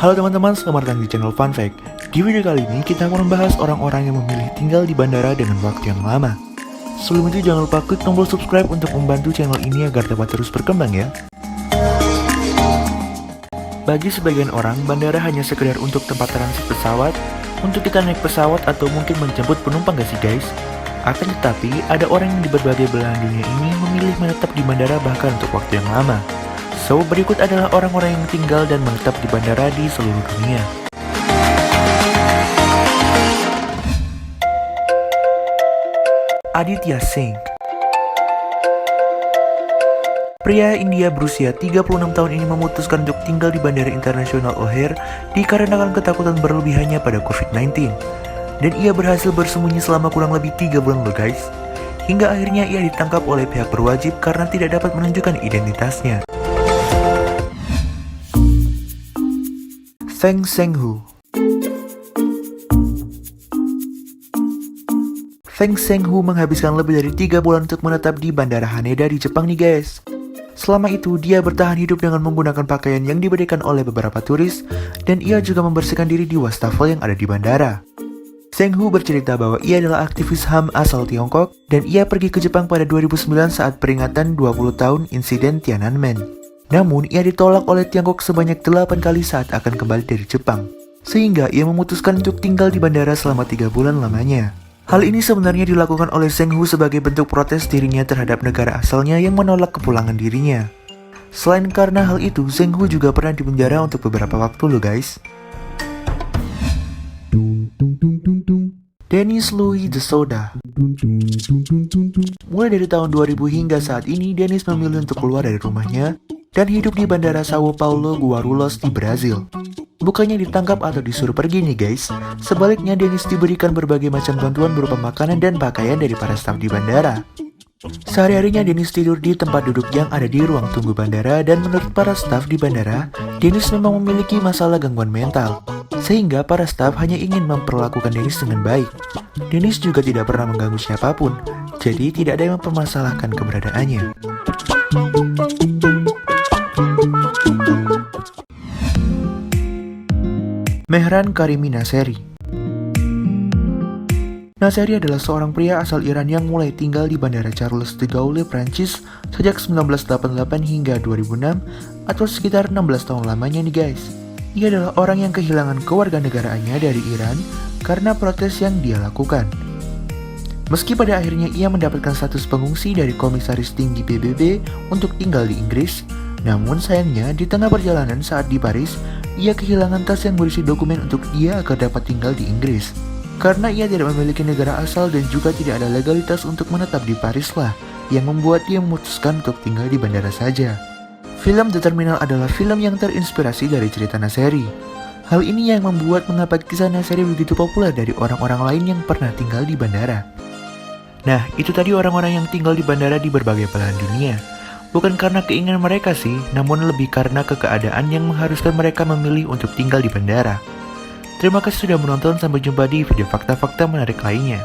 Halo teman-teman, selamat datang di channel Fun Fact. Di video kali ini kita akan membahas orang-orang yang memilih tinggal di bandara dengan waktu yang lama. Sebelum itu jangan lupa klik tombol subscribe untuk membantu channel ini agar dapat terus berkembang ya. Bagi sebagian orang, bandara hanya sekedar untuk tempat transit pesawat, untuk kita naik pesawat atau mungkin menjemput penumpang gak sih guys? Akan tetapi, ada orang yang di berbagai belahan dunia ini memilih menetap di bandara bahkan untuk waktu yang lama. So, berikut adalah orang-orang yang tinggal dan menetap di bandara di seluruh dunia. Aditya Singh. Pria India berusia 36 tahun ini memutuskan untuk tinggal di Bandara Internasional O'Hare dikarenakan ketakutan berlebihannya pada COVID-19. Dan ia berhasil bersembunyi selama kurang lebih 3 bulan loh guys. Hingga akhirnya ia ditangkap oleh pihak berwajib karena tidak dapat menunjukkan identitasnya. Feng Zhenghu. Feng Zhenghu menghabiskan lebih dari 3 bulan untuk menetap di Bandara Haneda di Jepang nih guys. Selama itu, dia bertahan hidup dengan menggunakan pakaian yang diberikan oleh beberapa turis, dan ia juga membersihkan diri di wastafel yang ada di bandara. Zhenghu bercerita bahwa ia adalah aktivis HAM asal Tiongkok, dan ia pergi ke Jepang pada 2009 saat peringatan 20 tahun insiden Tiananmen. Namun, ia ditolak oleh Tiongkok sebanyak 8 kali saat akan kembali dari Jepang, sehingga ia memutuskan untuk tinggal di bandara selama 3 bulan lamanya. Hal ini sebenarnya dilakukan oleh Zhenghu sebagai bentuk protes dirinya terhadap negara asalnya yang menolak kepulangan dirinya. Selain karena hal itu, Zhenghu juga pernah dipenjara untuk beberapa waktu loh guys. Dennis Louis de Souza. Mulai dari tahun 2000 hingga saat ini, Dennis memilih untuk keluar dari rumahnya dan hidup di Bandara São Paulo Guarulhos di Brazil. Bukannya ditangkap atau disuruh pergi nih guys, sebaliknya Dennis diberikan berbagai macam bantuan berupa makanan dan pakaian dari para staf di bandara. Sehari-harinya Dennis tidur di tempat duduk yang ada di ruang tunggu bandara, dan menurut para staf di bandara, Dennis memang memiliki masalah gangguan mental, sehingga para staf hanya ingin memperlakukan Dennis dengan baik. Dennis juga tidak pernah mengganggu siapapun, jadi tidak ada yang mempermasalahkan keberadaannya. Mehran Karimi Naseri. Naseri adalah seorang pria asal Iran yang mulai tinggal di Bandara Charles de Gaulle, Prancis sejak 1988 hingga 2006 atau sekitar 16 tahun lamanya nih guys. Ia adalah orang yang kehilangan kewarganegaraannya dari Iran karena protes yang dia lakukan. Meski pada akhirnya ia mendapatkan status pengungsi dari Komisaris Tinggi PBB untuk tinggal di Inggris, namun sayangnya di tengah perjalanan saat di Paris, ia kehilangan tas yang berisi dokumen untuk dia agar dapat tinggal di Inggris. Karena ia tidak memiliki negara asal dan juga tidak ada legalitas untuk menetap di Paris lah, yang membuat dia memutuskan untuk tinggal di bandara saja. Film The Terminal adalah film yang terinspirasi dari cerita Naseri. Hal ini yang membuat mengapa kisah Naseri begitu populer dari orang-orang lain yang pernah tinggal di bandara. Nah, itu tadi orang-orang yang tinggal di bandara di berbagai belahan dunia. Bukan karena keinginan mereka sih, namun lebih karena keadaan yang mengharuskan mereka memilih untuk tinggal di bandara. Terima kasih sudah menonton, sampai jumpa di video fakta-fakta menarik lainnya.